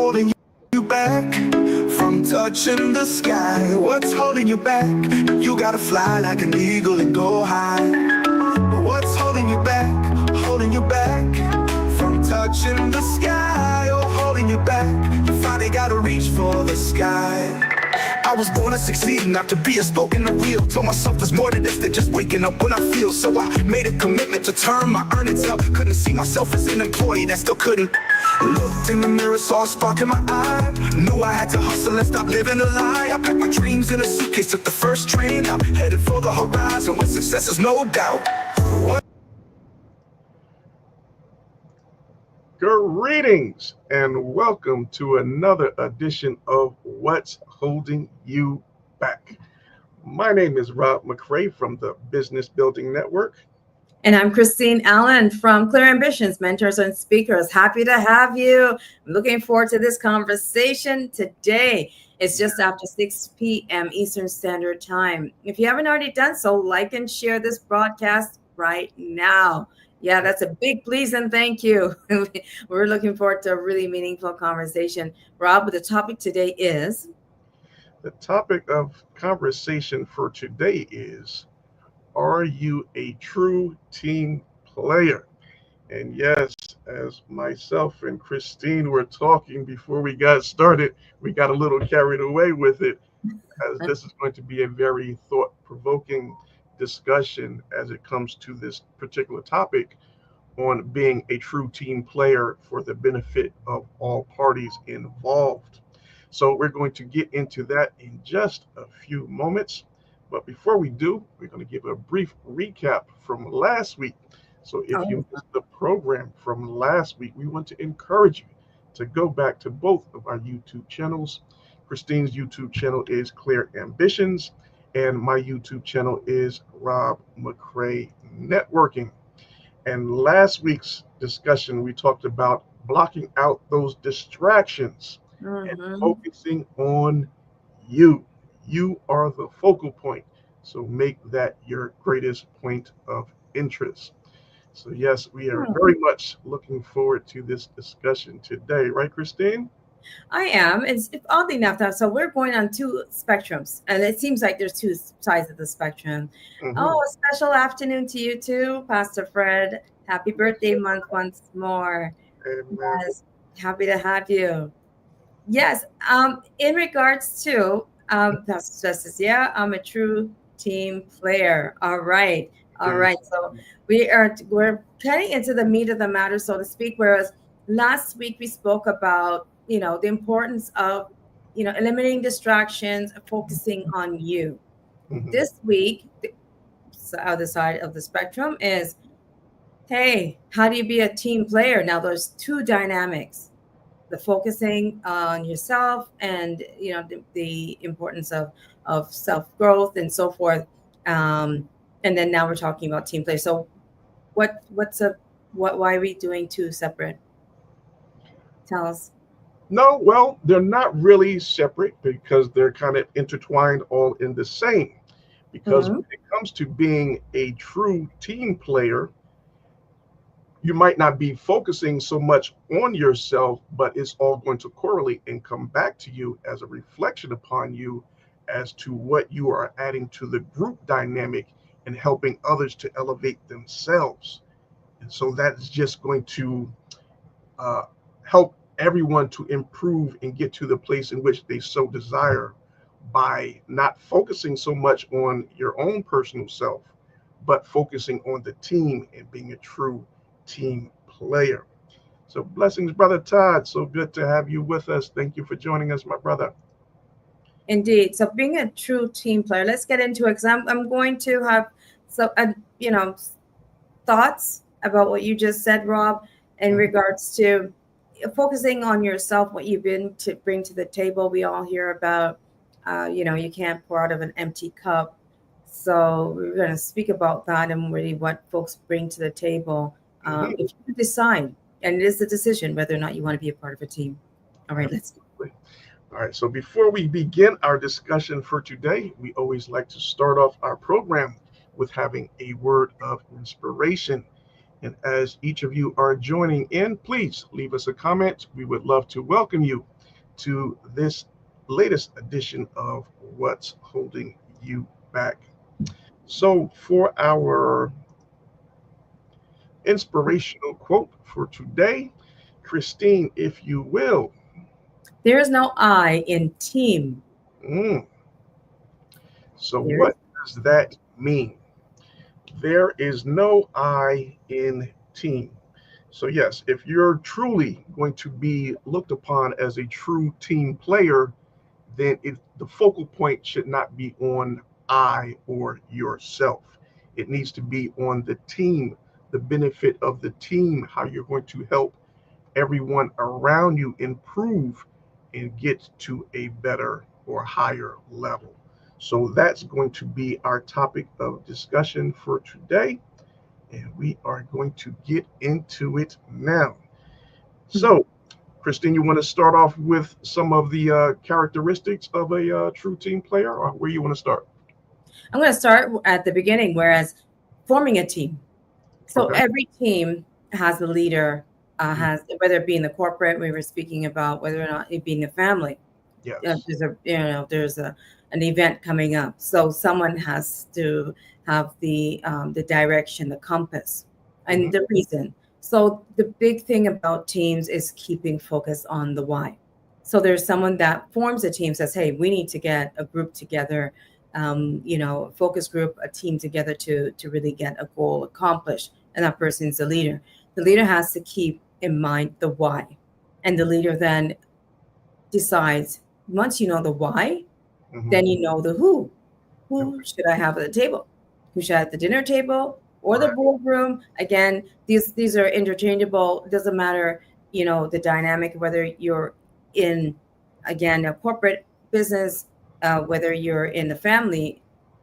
holding you back from touching the sky? What's holding you back? You gotta fly like an eagle and go high. But what's holding you back? Holding you back from touching the sky. Oh, holding you back. You finally gotta reach for the sky. I was born to succeed, not to be a spoken the real. Told myself there's more to this than just waking up when I feel. So I made a commitment to turn my earnings up. Couldn't see myself as an employee that still couldn't. Looked in the mirror, saw a spark in my eye. Knew I had to hustle and stop living a lie. I packed my dreams in a suitcase, took the first train. I'm headed for the horizon where success is no doubt. Greetings and welcome to another edition of What's Holding You Back. My name is Rob McCray from the Business Building Network. And I'm Christine Allen from Clear Ambitions, Mentors and Speakers. Happy to have you. I'm looking forward to this conversation today. It's just after 6 p.m. Eastern Standard Time. If you haven't already done so, like and share this broadcast right now. Yeah, that's a big please and thank you. We're looking forward to a really meaningful conversation. Rob, the topic today is? The topic of conversation for today is, are you a true team player? And yes, as myself and Christine were talking before we got started, we got a little carried away with it, as this is going to be a very thought-provoking discussion as it comes to this particular topic on being a true team player for the benefit of all parties involved. So we're going to get into that in just a few moments. But before we do, we're going to give a brief recap from last week. So if you missed the program from last week, we want to encourage you to go back to both of our YouTube channels. Christine's YouTube channel is Clear Ambitions, and my YouTube channel is Rob McCray Networking. And last week's discussion, we talked about blocking out those distractions and focusing on you. You are the focal point. So make that your greatest point of interest. So yes, we are very much looking forward to this discussion today. Right, Christine? I am. It's oddly enough that so we're going on two spectrums, and it seems like there's two sides of the spectrum. Oh, a special afternoon to you too, Pastor Fred. Happy birthday month once more. Amen. Yes, happy to have you. Yes. In regards to Pastor Justice, yeah, I'm a true team player. All right. So we're getting into the meat of the matter, so to speak. Whereas last week we spoke about the importance of eliminating distractions, focusing on you. This week, the other side of the spectrum is, hey, how do you be a team player? Now there's two dynamics: the focusing on yourself and the importance of self-growth and so forth. And then now we're talking about team play. So why are we doing two separate? Tell us. No, well, they're not really separate because they're kind of intertwined all in the same. Because when it comes to being a true team player, you might not be focusing so much on yourself, but it's all going to correlate and come back to you as a reflection upon you as to what you are adding to the group dynamic and helping others to elevate themselves. And so that's just going to help everyone to improve and get to the place in which they so desire by not focusing so much on your own personal self, but focusing on the team and being a true team player. So blessings, Brother Todd. So good to have you with us. Thank you for joining us, my brother. Indeed. So being a true team player, let's get into it, because I'm going to have thoughts about what you just said, Rob, in regards to focusing on yourself, what you've been to bring to the table. We all hear about, you can't pour out of an empty cup. So we're going to speak about that and really what folks bring to the table. If you decide, and it is the decision whether or not you want to be a part of a team. All right, let's go. All right, so before we begin our discussion for today, we always like to start off our program with having a word of inspiration. And as each of you are joining in, please leave us a comment. We would love to welcome you. to this latest edition of What's Holding You Back. So, for our inspirational quote for today, Christine, if you will. There is no I in team. Mm, so, There is. what does that mean? There is no I in team. So, yes, if you're truly going to be looked upon as a true team player, then the focal point should not be on I or yourself. It needs to be on the team, the benefit of the team, how you're going to help everyone around you improve and get to a better or higher level. So that's going to be our topic of discussion for today. And we are going to get into it now. So, Christine, you want to start off with some of the characteristics of a true team player, or where you want to start? I'm going to start at the beginning, whereas forming a team. So Okay. every team has a leader, Mm, has whether it be in the corporate, we were speaking about whether or not it be in the family. yes. There's an event coming up, so someone has to have the direction, the compass, and Hmm. the reason. So the big thing about teams is keeping focus on the why. So there's someone that forms a team, says, hey, we need to get a group together, a focus group, a team together to really get a goal accomplished, and that person's the leader. The leader has to keep in mind the why, and the leader then decides, once you know the why, Hmm. then you know the who. Who Okay. should I have at the table? Who should I have at the dinner table or the Right. boardroom? Again, these are interchangeable. It doesn't matter, the dynamic, whether you're in, again, a corporate business, whether you're in the family.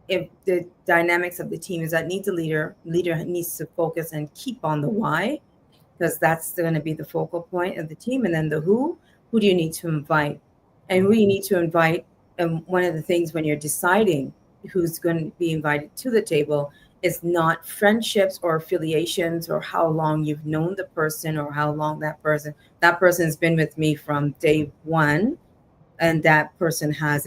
If the dynamics of the team is that needs a leader needs to focus and keep on the why, because that's going to be the focal point of the team. And then the who do you need to invite? And Hmm. who you need to invite. And one of the things when you're deciding who's going to be invited to the table is not friendships or affiliations or how long you've known the person or how long that person's been with me from day one, and that person has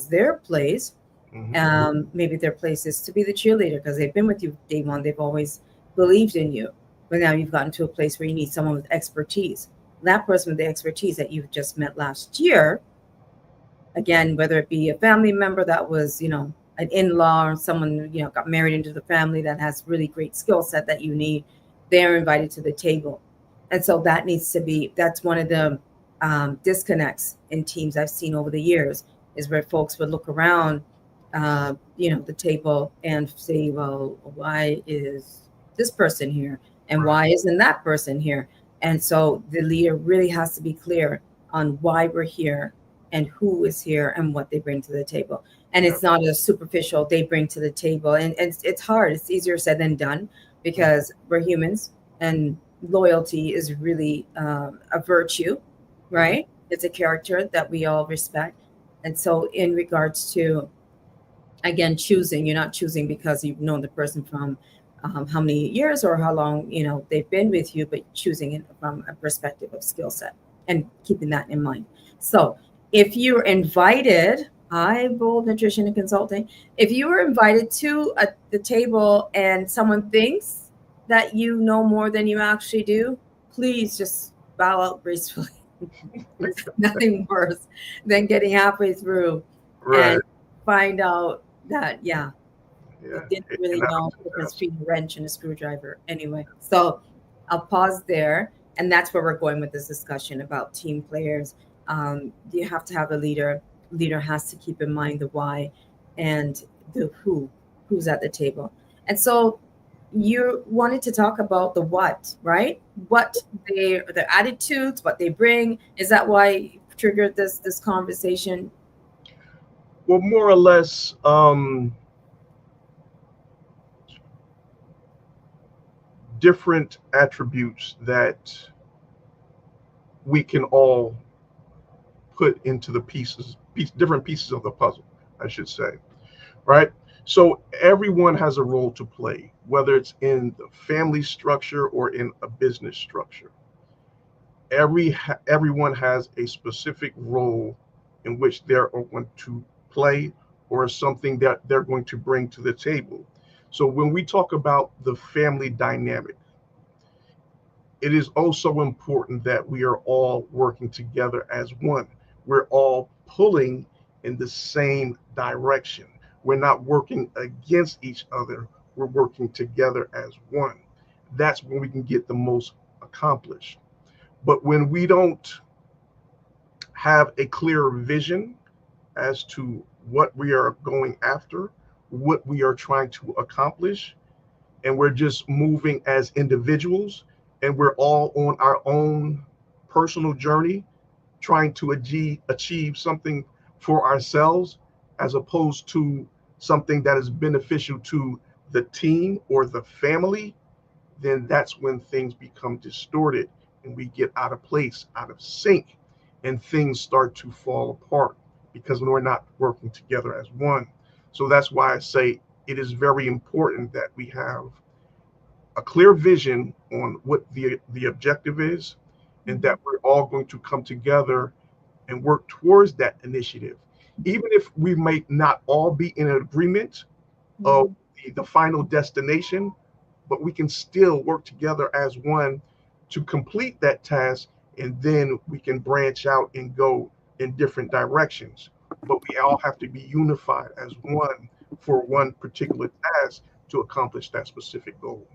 their place. Hmm. Maybe their place is to be the cheerleader because they've been with you day one. They've always believed in you. But now you've gotten to a place where you need someone with expertise. That person with the expertise that you've just met last year, again, whether it be a family member that was, an in-law or someone, got married into the family that has really great skill set that you need, they're invited to the table. And so that's one of the disconnects in teams I've seen over the years, is where folks would look around, the table and say, well, why is this person here? And Right. why isn't that person here? And so the leader really has to be clear on why we're here and who is here and what they bring to the table. And Yeah. it's not a superficial they bring to the table. And it's hard. It's easier said than done Mm, because we're humans, and loyalty is really a virtue, mhm. right? It's a character that we all respect. And so, in regards to, again, choosing, you're not choosing because you've known the person from how many years or how long they've been with you, but choosing it from a perspective of skill set and keeping that in mind. So if you're invited, hi Bold Nutrition and Consulting, if you were invited to the table and someone thinks that you know more than you actually do, please just bow out gracefully. Nothing worse than getting halfway through Right. and find out that, yeah, you Yeah. didn't It really know happens. the It difference happens. between a wrench and a screwdriver anyway. So I'll pause there. And that's where we're going with this discussion about team players. You have to have a leader. Leader has to keep in mind the why and the who's at the table. And so you wanted to talk about the what, right? What their attitudes, what they bring. Is that why you triggered this conversation? Well, more or less, different attributes that we can all put into the different pieces of the puzzle, I should say, right? So everyone has a role to play, whether it's in the family structure or in a business structure. Everyone has a specific role in which they're going to play, or something that they're going to bring to the table. So when we talk about the family dynamic, it is also important that we are all working together as one. We're all pulling in the same direction. We're not working against each other, we're working together as one. That's when we can get the most accomplished. But when we don't have a clear vision as to what we are going after, what we are trying to accomplish, and we're just moving as individuals, and we're all on our own personal journey trying to achieve something for ourselves, as opposed to something that is beneficial to the team or the family, then that's when things become distorted and we get out of place, out of sync, and things start to fall apart because we're not working together as one. So that's why I say it is very important that we have a clear vision on what the objective is, and that we're all going to come together and work towards that initiative. Even if we may not all be in agreement of Mhm. the final destination, but we can still work together as one to complete that task, and then we can branch out and go in different directions. But we all have to be unified as one for one particular task to accomplish that specific goal.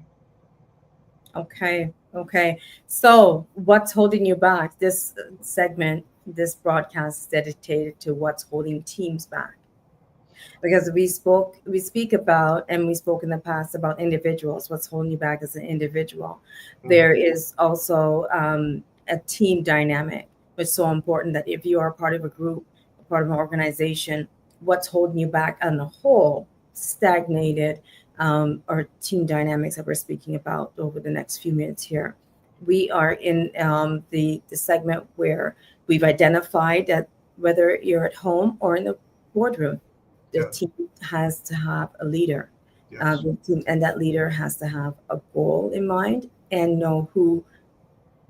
Okay, okay. So, what's holding you back? This segment, this broadcast is dedicated to what's holding teams back. Because we speak about, and we spoke in the past about individuals, what's holding you back as an individual. Mhm. There is also a team dynamic, which is so important that if you are part of a group, a part of an organization, what's holding you back on the whole, stagnated, or team dynamics that we're speaking about over the next few minutes here. We are in the segment where we've identified that whether you're at home or in the boardroom, the Yes, team has to have a leader. yes. And that leader has to have a goal in mind and know who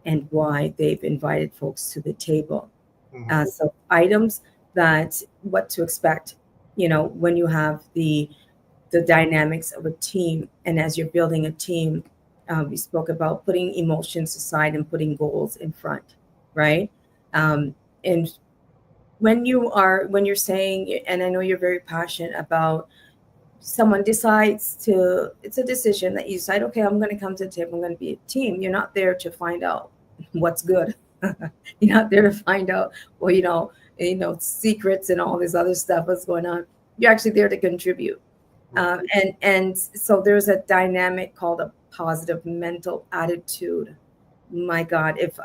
and why they've invited folks to the table. Mhm. So items that what to expect, when you have the dynamics of a team, and as you're building a team, we spoke about putting emotions aside and putting goals in front, right? And when you're saying, and I know you're very passionate about, someone decides to, it's a decision that you decide, okay, I'm going to come to the table, I'm going to be a team. You're not there to find out what's good. You're not there to find out, well, secrets and all this other stuff that's going on. You're actually there to contribute. Right. And so there's a dynamic called a positive mental attitude. My God, if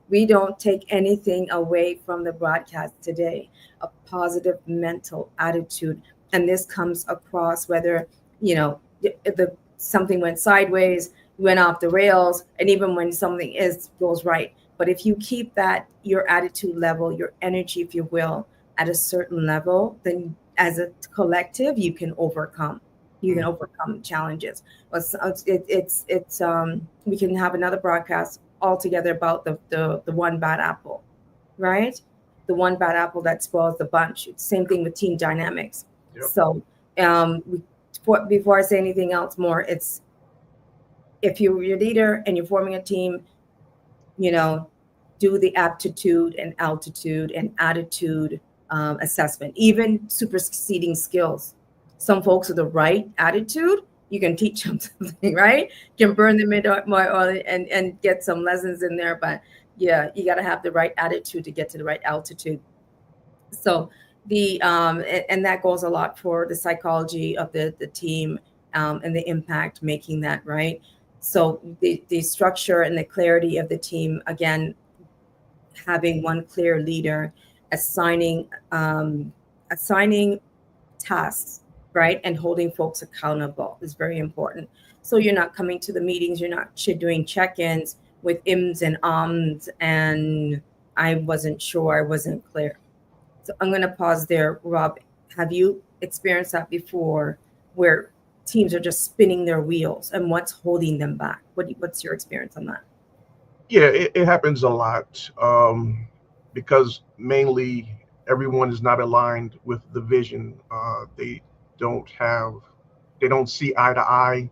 we don't take anything away from the broadcast today, a positive mental attitude, and this comes across whether the something went sideways, went off the rails, and even when something is goes right. But if you keep that your attitude level, your energy, if you will, at a certain level, then as a collective, you can overcome. You can Mhm. overcome challenges. We can have another broadcast altogether about the one bad apple, right? The one bad apple that spoils the bunch. Same thing with team dynamics. Yep. So, before I say anything else more, it's if you're your leader and you're forming a team, you know, do the aptitude and altitude and attitude assessment, even superseding skills. Some folks with the right attitude, you can teach them something, right? You can burn them in more oil and get some lessons in there. But yeah, you got to have the right attitude to get to the right altitude. So and that goes a lot for the psychology of the team, and the impact making that right. So the structure and the clarity of the team, again, having one clear leader, assigning assigning tasks, right, and holding folks accountable is very important. So you're not coming to the meetings, you're not doing check-ins with ims and ums and I wasn't sure, I wasn't clear. So I'm going to pause there. Rob, have you experienced that before, where teams are just spinning their wheels, and what's holding them back? What's your experience on that? Yeah, it happens a lot, because mainly everyone is not aligned with the vision. Don't have, they don't see eye to eye,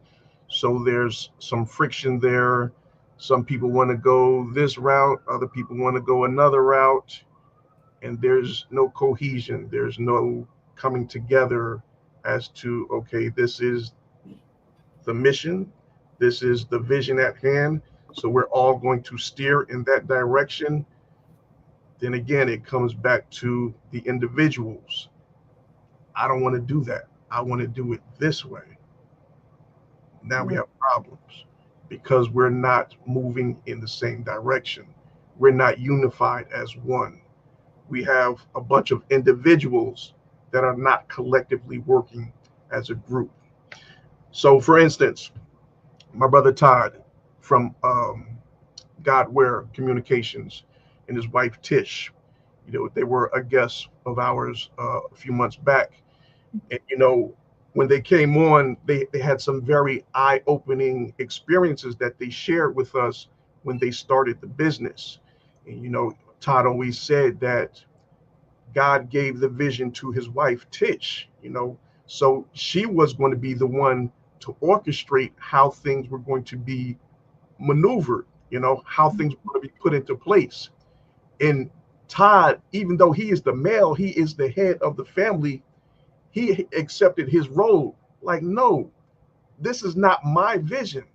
so there's some friction there. Some people want to go this route, other people want to go another route, and there's no cohesion. There's no coming together as to, okay, this is the mission, this is the vision at hand. So we're all going to steer in that direction. Then again, it comes back to the individuals. I don't want to do that. I want to do it this way. Now we Right. have problems because we're not moving in the same direction. We're not unified as one. We have a bunch of individuals that are not collectively working as a group. So, for instance, my brother Todd from Godware Communications and his wife Tish, they were a guest of ours a few months back. And, when they came on, they had some very eye opening experiences that they shared with us when they started the business. And, Todd always said that God gave the vision to his wife, Tish, so she was going to be the one to orchestrate how things were going to be maneuvered, how things were going to be put into place. And Todd, even though he is the male, he is the head of the family, he accepted his role. Like, no, this is not my vision.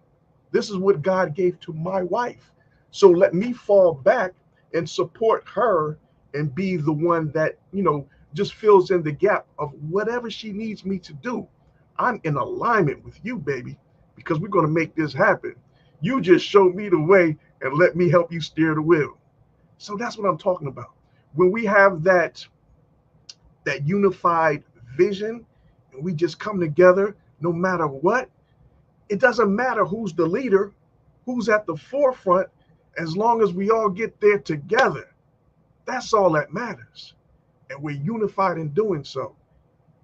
This is what God gave to my wife. So let me fall back and support her and be the one that, just fills in the gap of whatever she needs me to do. I'm in alignment with you, baby, because we're going to make this happen. You just show me the way and let me help you steer the wheel. So that's what I'm talking about. When we have that unified vision and we just come together no matter what, it doesn't matter who's the leader, who's at the forefront, as long as we all get there together. That's all that matters. And we're unified in doing so.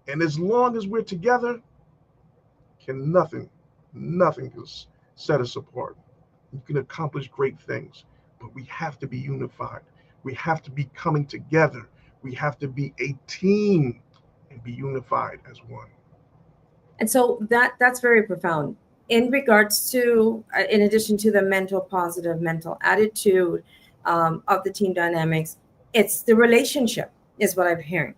And as long as we're together, can nothing can set us apart. You can accomplish great things, but we have to be unified. We have to be coming together. We have to be a team and be unified as one. And so that's very profound in regards to, in addition to the mental positive mental attitude of the team dynamics, it's the relationship is what I'm hearing.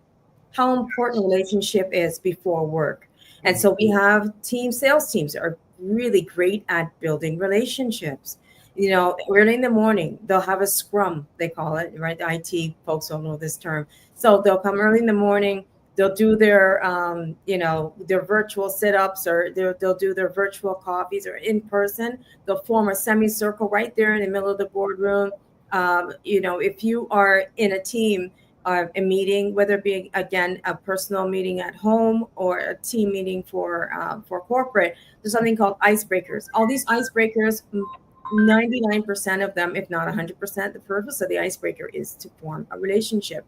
How important relationship is before work. And so we have sales teams that are really great at building relationships. Early in the morning, they'll have a scrum, they call it, right? The IT folks don't know this term. So they'll come early in the morning, they'll do their virtual sit-ups, or they'll do their virtual coffees, or in person they'll form a semicircle right there in the middle of the boardroom. If you are in a team, a meeting, whether it be again a personal meeting at home or a team meeting for corporate, there's something called icebreakers. All these icebreakers, 99% of them, if not 100%, the purpose of the icebreaker is to form a relationship.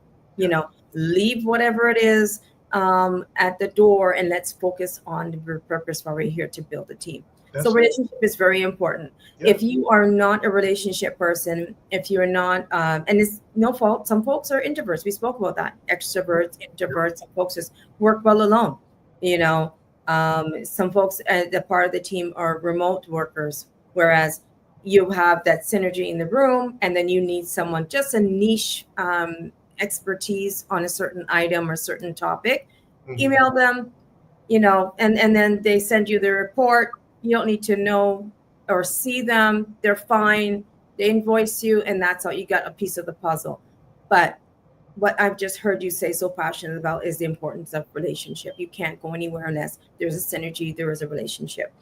Leave whatever it is at the door, and let's focus on the purpose why we're here to build a team. So relationship is very important. Yeah. If you are not a relationship person, if you're not, and it's no fault, some folks are introverts. We spoke about that. Extroverts, introverts, some folks just work well alone. Some folks at the part of the team are remote workers, whereas you have that synergy in the room, and then you need someone, just a niche expertise on a certain item or certain topic. Email them, and then they send you the report. You don't need to know or see them. They're fine. They invoice you, and that's all. You got a piece of the puzzle. But what I've just heard you say so passionate about is the importance of relationship. You can't go anywhere unless there's a synergy, there is a relationship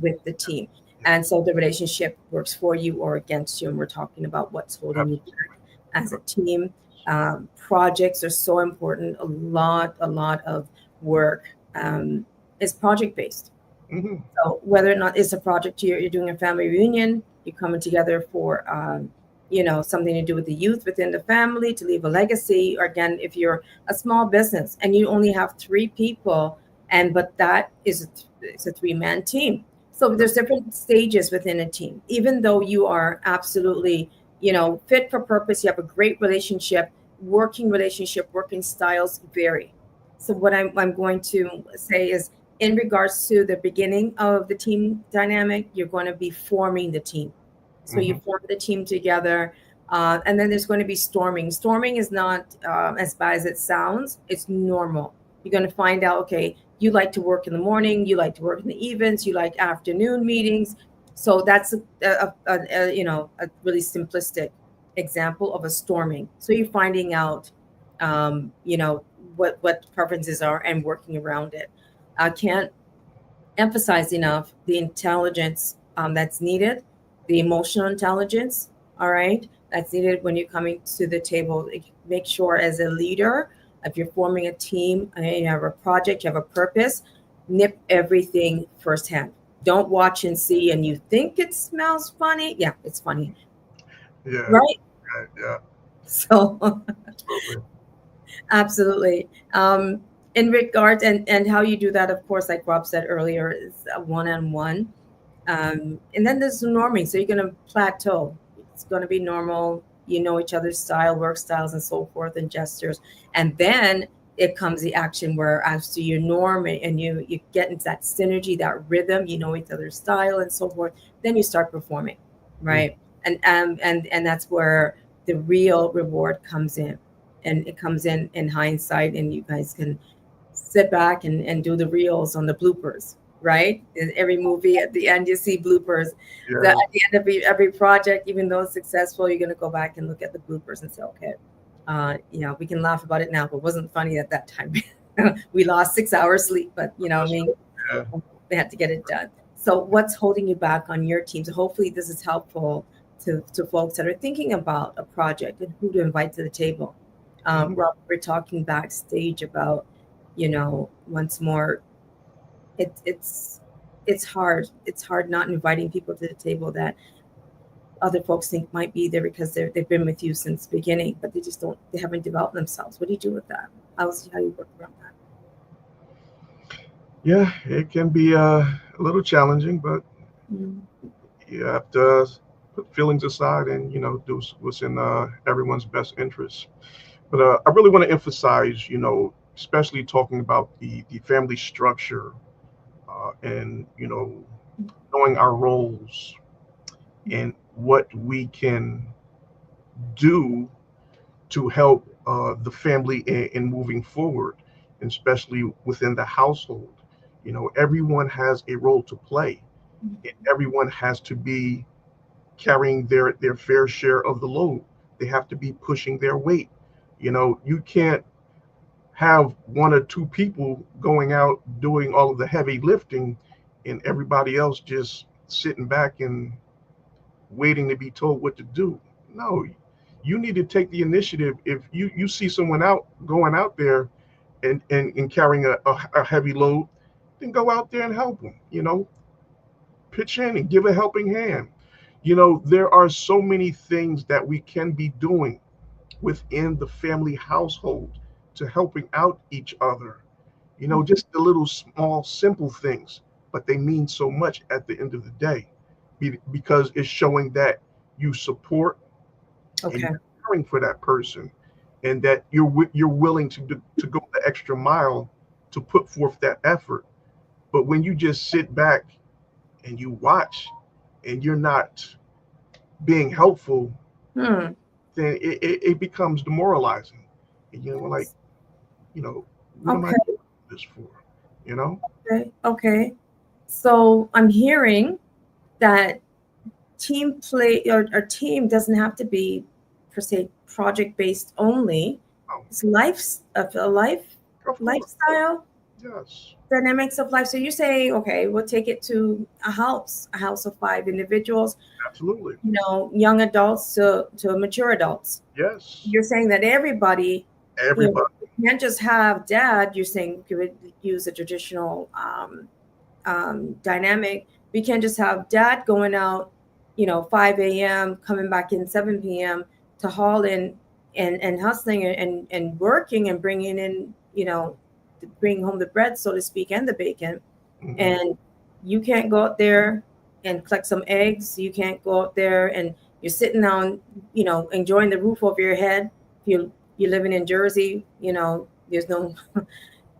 with the team. And so the relationship works for you or against you. And we're talking about what's holding you back as a team. Projects are so important. A lot of work is project based. So whether or not it's a project you're doing a family reunion, you're coming together for something to do with the youth within the family to leave a legacy, or again, if you're a small business and you only have 3 people, but that is it's a 3-man team. So there's different stages within a team. Even though you are absolutely, fit for purpose, you have a great relationship, working styles vary. So what I'm going to say is, in regards to the beginning of the team dynamic, you're going to be forming the team. So you Hmm. form the team together, and then there's going to be storming. Storming is not as bad as it sounds. It's normal. You're going to find out, okay, you like to work in the morning, you like to work in the evenings, you like afternoon meetings. So that's a really simplistic example of a storming. So you're finding out, what preferences are and working around it. I can't emphasize enough the intelligence that's needed, the emotional intelligence, all right, that's needed when you're coming to the table. Make sure as a leader, if you're forming a team and you have a project, you have a purpose, nip everything firsthand. Don't watch and see and you think it smells funny. Yeah, it's funny, Yeah. right? Right. Yeah. So Absolutely. absolutely. In regards and how you do that, of course, like Rob said earlier, is a one-on-one. And then there's norming. So you're going to plateau. It's going to be normal. You know each other's style, work styles, and so forth, and gestures. And then it comes the action where after you norm it and you get into that synergy, that rhythm, you know each other's style and so forth. Then you start performing, Mm. right? And that's where the real reward comes in, and it comes in hindsight, and you guys can sit back and do the reels on the bloopers, right? In every movie, at the end, you see bloopers. That Yes. at the end of every project, even though it's successful, you're going to go back and look at the bloopers and say, okay, we can laugh about it now, but it wasn't funny at that time. We lost 6 hours sleep, but That's right. we had to get it done. So what's holding you back on your team? So hopefully this is helpful to folks that are thinking about a project and who to invite to the table. Yeah. Hmm. Rob, we're talking backstage about, once more, it's hard. It's hard not inviting people to the table that other folks think might be there because they've been with you since the beginning, but they haven't developed themselves. What do you do with that? How you work around that? Yeah. It can be a little challenging, but Mm. you have to put feelings aside and do what's in everyone's best interest. But I really want to emphasize, especially talking about the family structure and knowing our roles and what we can do to help the family in moving forward, and especially within the household. Everyone has a role to play, and everyone has to be carrying their fair share of the load. They have to be pushing their weight. You can't have one or two people going out doing all of the heavy lifting and everybody else just sitting back and waiting to be told what to do. No, you need to take the initiative. If you see someone out going out there and carrying a heavy load, then go out there and help them. Pitch in and give a helping hand. There are so many things that we can be doing within the family household to helping out each other. Just the little small simple things, but they mean so much at the end of the day because it's showing that you support and Okay. you're caring for that person, and that you're willing to go the extra mile to put forth that effort. But when you just sit back and you watch and you're not being helpful, Hmm. then it becomes demoralizing. And like, you know, what am I Okay. doing this for? You know? Okay. Okay. So I'm hearing that team play or team doesn't have to be per se project based only. Oh, It's of course. lifestyle Yes. dynamics of life. So you're saying, okay, we'll take it to a house of five individuals, Absolutely. young adults to mature adults. Yes. You're saying that everybody, Everybody. you can't just have dad. You're saying you would use a traditional dynamic. We can't just have dad going out, 5 a.m., coming back in 7 p.m. to haul in and hustling and working and bringing in, bringing home the bread, so to speak, and the bacon. Hmm. And You can't go out there and collect some eggs. You can't go out there and you're sitting on, enjoying the roof over your head. If you're living in Jersey, there's no.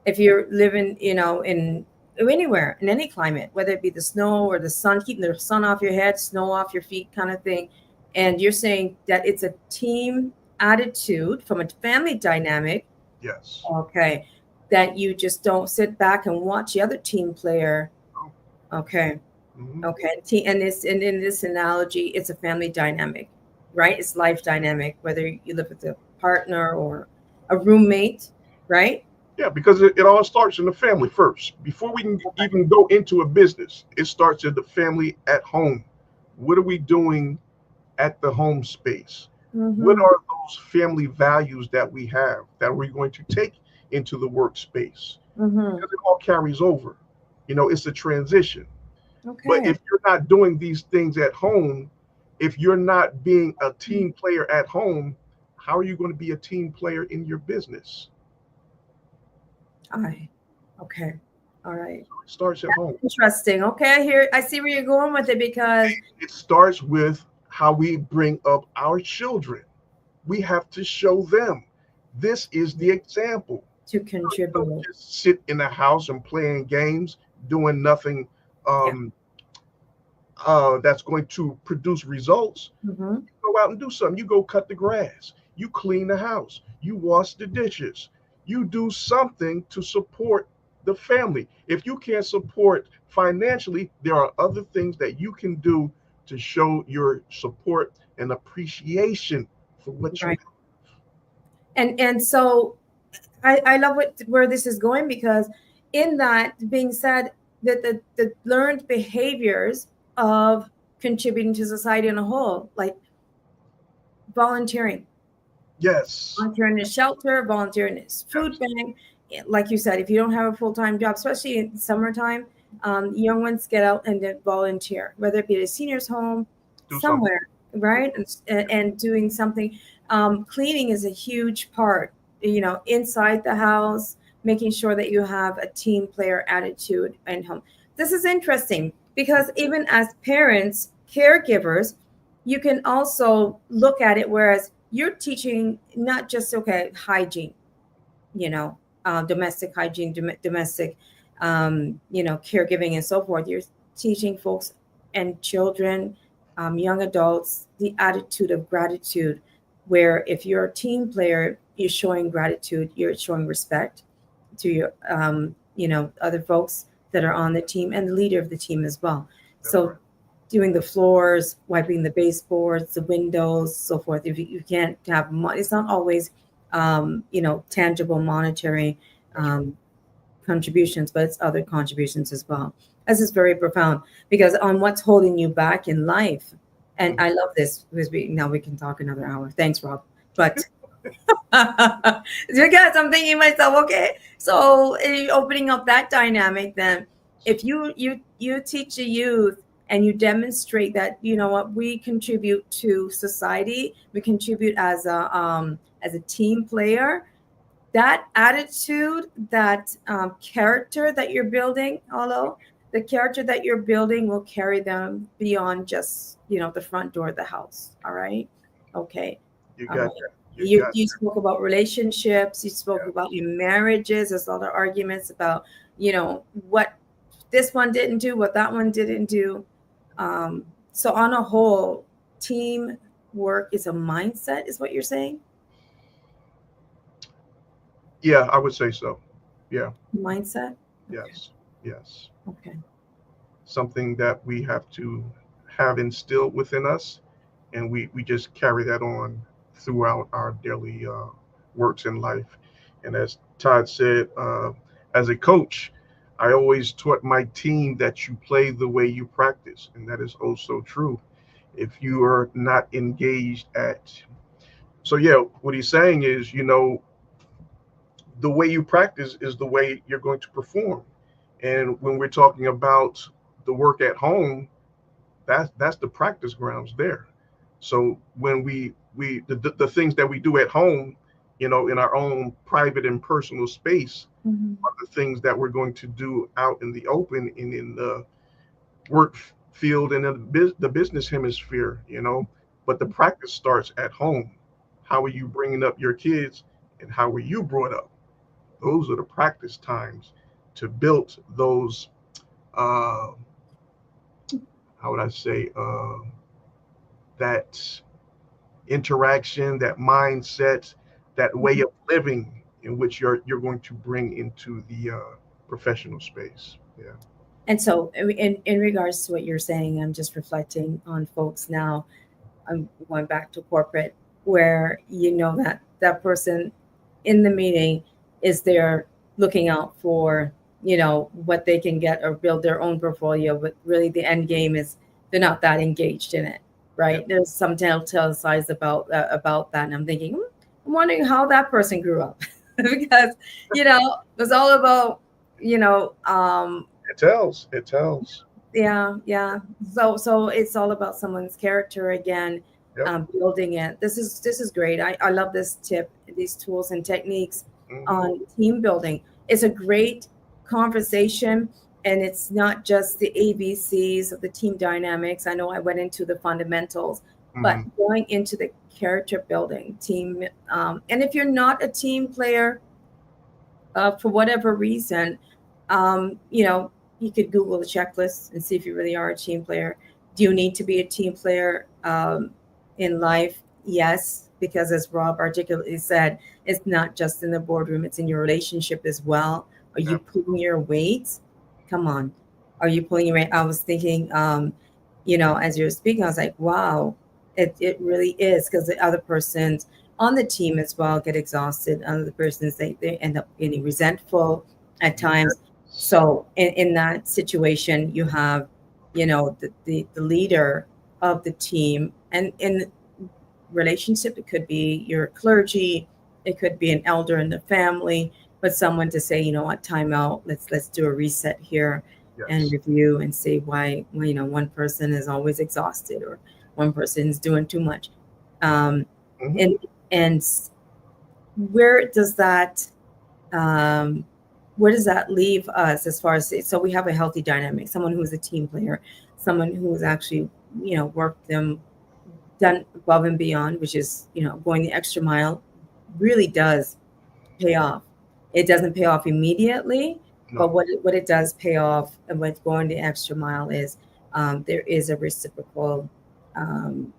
If you're living, in anywhere in any climate, whether it be the snow or the sun, keeping the sun off your head, snow off your feet, kind of thing, and you're saying that it's a team attitude from a family dynamic. Yes. Okay, that you just don't sit back and watch the other team player. Okay. Hmm. Okay. And in this analogy, it's a family dynamic, right? It's life dynamic, whether you live with a partner or a roommate, right? Yeah, because it all starts in the family first. Before we can even go into a business, it starts in the family at home. What are we doing at the home space? What Mm-hmm. are those family values that we have that we're going to take into the workspace? Mm-hmm. Because it all carries over. It's a transition. But Okay. if you're not doing these things at home, if you're not being a team player at home, how are you going to be a team player in your business? I. Okay. All right. It starts at home. Interesting. Okay, I see where you're going with it because It starts with how we bring up our children. We have to show them this is the example. to You don't contribute. just sit in the house and playing games, doing nothing Yeah. um, that's going to produce results. Mm-hmm. Go out and do something. You go cut the grass. You clean the house. You wash the dishes. You do something to support the family. If you can't support financially, there are other things that you can do to show your support and appreciation for what you Right. And so I love where this is going because in that being said, that the learned behaviors of contributing to society in a whole, like volunteering, Yes. volunteering in a shelter, volunteering in a food Yes. bank. Like you said, if you don't have a full-time job, especially in summertime, young ones get out and then volunteer, whether it be at a senior's home, Do something. somewhere, right? And doing something. Cleaning is a huge part, inside the house, making sure that you have a team player attitude and home. This is interesting because even as parents, caregivers, you can also look at it, whereas you're teaching not just, okay, hygiene, you know domestic hygiene, domestic caregiving and so forth. You're teaching folks and children, young adults, the attitude of gratitude, where if you're a team player, you're showing gratitude, you're showing respect to your other folks that are on the team and the leader of the team as well. That's So right. doing the floors, wiping the baseboards, the windows, so forth. If you can't have money, it's not always tangible monetary That's right. um, contributions, but it's other contributions as well. This is very profound because on what's holding you back in life. And Mhm. I love this because now we can talk another hour. Thanks, Rob. But because I'm thinking to myself, okay, so opening up that dynamic, then if you teach the youth and you demonstrate that, you know what, we contribute to society, we contribute as a team player, that attitude, that character that you're building, although the character that you're building will carry them beyond just the front door of the house. All right. Okay. You All right. got that. You you got you spoke about relationships, you spoke that. about your marriages. There's a lot of arguments about what this one didn't do, what that one didn't do. So on a whole, team work is a mindset, is what you're saying? Yeah, I would say so. Yeah. Mindset. Okay. Yes. Yes. Okay. Something that we have to have instilled within us, and we just carry that on throughout our daily works in life. And as Todd said, as a coach, I always taught my team that you play the way you practice, and that is also true. If you are not engaged at, so yeah, what he's saying is, the way you practice is the way you're going to perform. And when we're talking about the work at home, that's the practice grounds there. So when the things that we do at home, in our own private and personal space, Mhm. are the things that we're going to do out in the open and in the work field and in the business hemisphere, you know. But the practice starts at home. How are you bringing up your kids, and how were you brought up? Those are the practice times to build those. Uh, how would I say that interaction, that mindset, that way of living in which you're going to bring into the professional space. Yeah. And so, in regards to what you're saying, I'm just reflecting on folks now. I'm going back to corporate, where you know that that person in the meeting is there looking out for, what they can get or build their own portfolio, but really the end game is they're not that engaged in it, Yeah. right? There's some telltale signs about that, and I'm thinking, I'm wondering how that person grew up, because it was all about, you know um It tells. It tells. yeah. So it's all about someone's character again, Yep. building it. This is great. I love this tip, these tools and techniques Hmm. on team building. It's a great conversation, and it's not just the ABCs of the team dynamics. I know I went into the fundamentals, but Hmm. going into the character building team. And if you're not a team player, for whatever reason, you could Google the checklist and see if you really are a team player. Do you need to be a team player in life? Yes, because as Rob articulately said, it's not just in the boardroom, it's in your relationship as well. Are you Yep. pulling your weight? Come on. Are you pulling your weight? I was thinking, as you were speaking, I was like, wow, it really is, because the other person's on the team as well get exhausted. Other persons, they end up getting resentful at times. Yes. So in that situation, you have, the leader of the team, and in relationship, it could be your clergy, it could be an elder in the family, but someone to say, what, time out, let's do a reset here and Yes. review and see why one person is always exhausted, or one person is doing too much. um, Hmm. and and where does that um, where does that leave us, as far as, so we have a healthy dynamic, someone who's a team player, someone who's actually worked them, done above and beyond, which is going the extra mile, really does pay off. It doesn't pay off immediately, but No. what it does pay off, and what's going the extra mile is, there is a reciprocal um,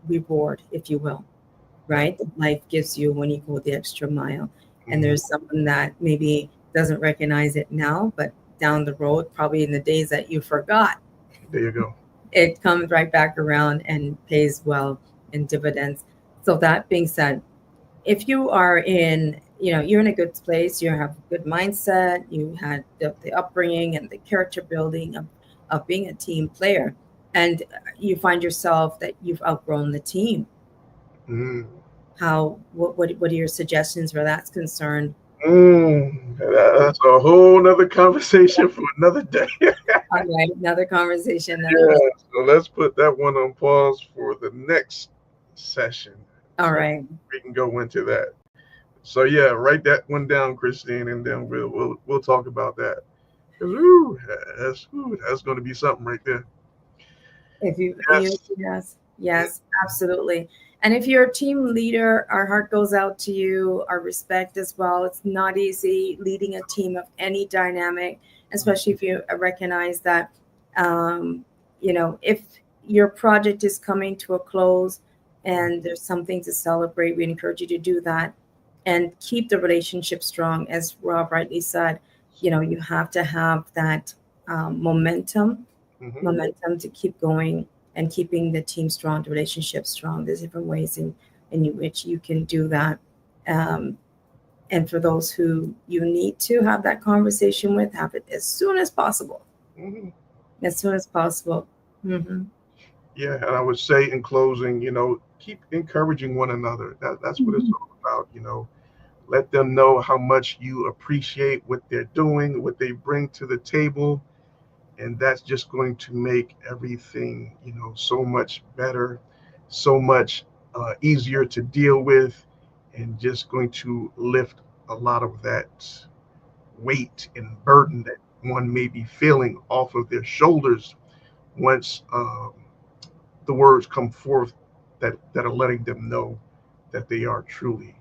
reward, if you will, Yep. right? That life gives you when you go the extra mile. And Hmm. there's someone that maybe doesn't recognize it now, but down the road, probably in the days that you forgot, There you go. it comes right back around and pays well in dividends. So that being said, if you are in, you're in a good place, you have a good mindset, you had the upbringing and the character building of being a team player, and you find yourself that you've outgrown the team, Mm. what are your suggestions where that's concerned? That's a whole nother conversation for another day. All right, another conversation, Yeah, so let's put that one on pause for the next session, all so right. we can go into that. So yeah, write that one down, Christine, and then we'll talk about that. 'Cause, that's going to be something right there. If Yes. yes, yes, absolutely. And if you're a team leader, our heart goes out to you, our respect as well. It's not easy leading a team of any dynamic, especially if you recognize that, um, if your project is coming to a close and there's something to celebrate, we encourage you to do that and keep the relationship strong. As Rob rightly said, you have to have that momentum Hmm. momentum to keep going and keeping the team strong, the relationship strong. There's different ways in which you can do that. Um, and for those who you need to have that conversation with, have it as soon as possible. Hmm. As soon as possible. Hmm. Yeah, and I would say in closing, keep encouraging one another. That's what it's all about. Let them know how much you appreciate what they're doing, what they bring to the table, and that's just going to make everything so much better, so much easier to deal with, and just going to lift a lot of that weight and burden that one may be feeling off of their shoulders, once the words come forth that are letting them know that they are truly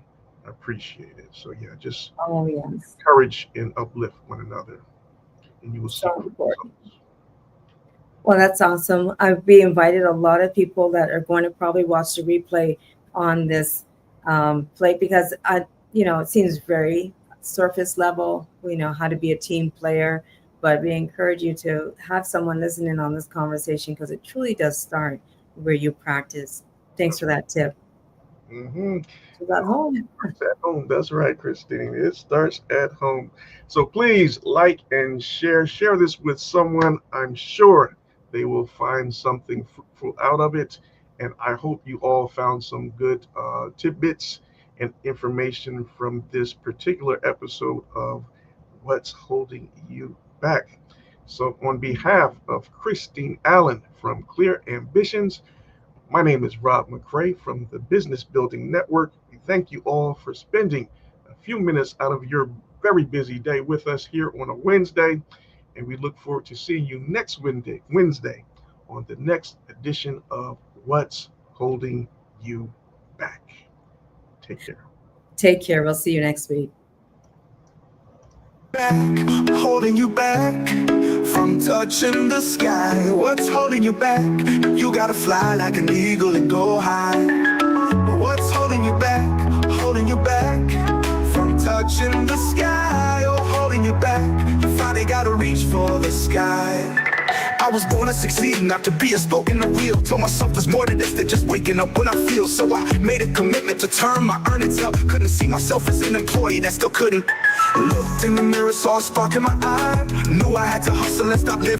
appreciated. So yeah, just Oh, yes. encourage and uplift one another, and you will see So great important. results. Well, that's awesome. We invited a lot of people that are going to probably watch the replay on this play because it seems very surface level. We know how to be a team player, but we encourage you to have someone listening on this conversation because it truly does start where you practice. Thanks for that tip. Hmm. So that home. Starts at home. That's right, Christine. It starts at home. So please like and share. Share this with someone. I'm sure they will find something fruitful out of it. And I hope you all found some good tidbits and information from this particular episode of What's Holding You Back. So, on behalf of Christine Allen from Clear Ambitions, my name is Rob McCray from the Business Building Network. We thank you all for spending a few minutes out of your very busy day with us here on a Wednesday, and we look forward to seeing you next Wednesday on the next edition of What's Holding You Back. Take care. Take care. We'll see you next week. Back, holding you back from touching the sky. What's holding you back? You gotta fly like an eagle and go high. But what's holding you back? Holding you back from touching the sky. Oh, holding you back. You finally gotta reach for the sky. I was born to succeed, not to be a spoke in the wheel. Told myself there's more to this than just waking up when I feel. So I made a commitment to turn my earnings up. Couldn't see myself as an employee that still couldn't. Looked in the mirror, saw a spark in my eye. Knew I had to hustle and stop living